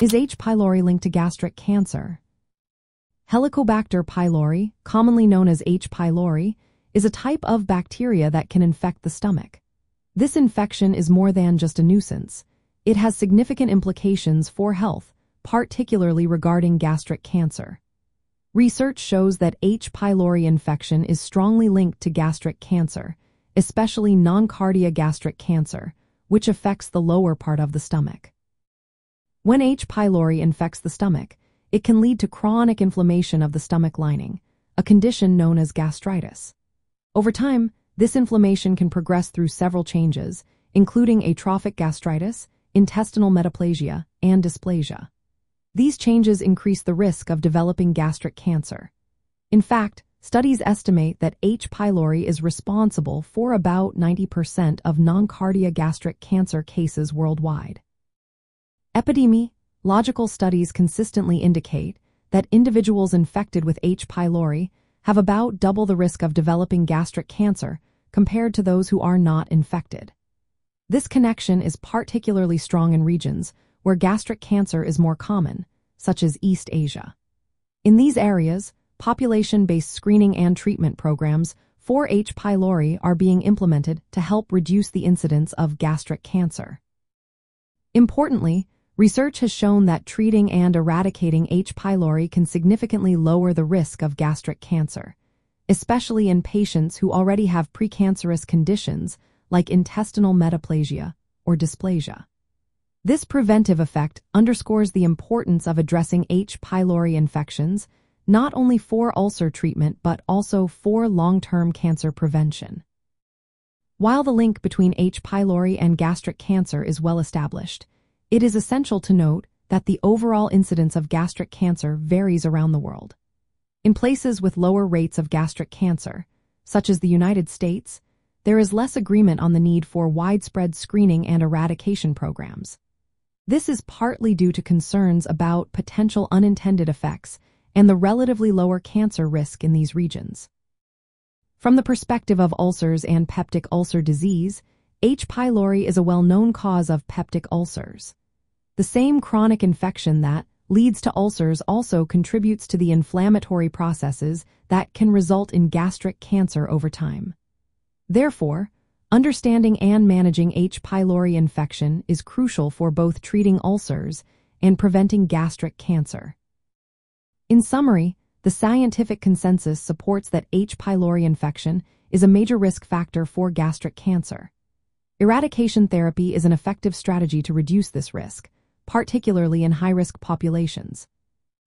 Is H. pylori linked to gastric cancer? Helicobacter pylori, commonly known as H. pylori, is a type of bacteria that can infect the stomach. This infection is more than just a nuisance. It has significant implications for health, particularly regarding gastric cancer. Research shows that H. pylori infection is strongly linked to gastric cancer, especially non-cardia gastric cancer, which affects the lower part of the stomach. When H. pylori infects the stomach, it can lead to chronic inflammation of the stomach lining, a condition known as gastritis. Over time, this inflammation can progress through several changes, including atrophic gastritis, intestinal metaplasia, and dysplasia. These changes increase the risk of developing gastric cancer. In fact, studies estimate that H. pylori is responsible for about 90% of non-cardia gastric cancer cases worldwide. Epidemiological studies consistently indicate that individuals infected with H. pylori have about double the risk of developing gastric cancer compared to those who are not infected. This connection is particularly strong in regions where gastric cancer is more common, such as East Asia. In these areas, population-based screening and treatment programs for H. pylori are being implemented to help reduce the incidence of gastric cancer. Importantly, research has shown that treating and eradicating H. pylori can significantly lower the risk of gastric cancer, especially in patients who already have precancerous conditions like intestinal metaplasia or dysplasia. This preventive effect underscores the importance of addressing H. pylori infections, not only for ulcer treatment but also for long-term cancer prevention. While the link between H. pylori and gastric cancer is well established, it is essential to note that the overall incidence of gastric cancer varies around the world. In places with lower rates of gastric cancer, such as the United States, there is less agreement on the need for widespread screening and eradication programs. This is partly due to concerns about potential unintended effects and the relatively lower cancer risk in these regions. From the perspective of ulcers and peptic ulcer disease, H. pylori is a well-known cause of peptic ulcers. The same chronic infection that leads to ulcers also contributes to the inflammatory processes that can result in gastric cancer over time. Therefore, understanding and managing H. pylori infection is crucial for both treating ulcers and preventing gastric cancer. In summary, the scientific consensus supports that H. pylori infection is a major risk factor for gastric cancer. Eradication therapy is an effective strategy to reduce this risk, particularly in high-risk populations.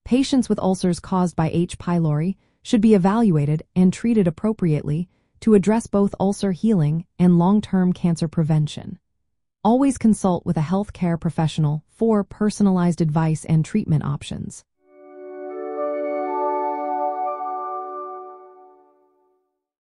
Patients with ulcers caused by H. pylori should be evaluated and treated appropriately to address both ulcer healing and long-term cancer prevention. Always consult with a healthcare professional for personalized advice and treatment options.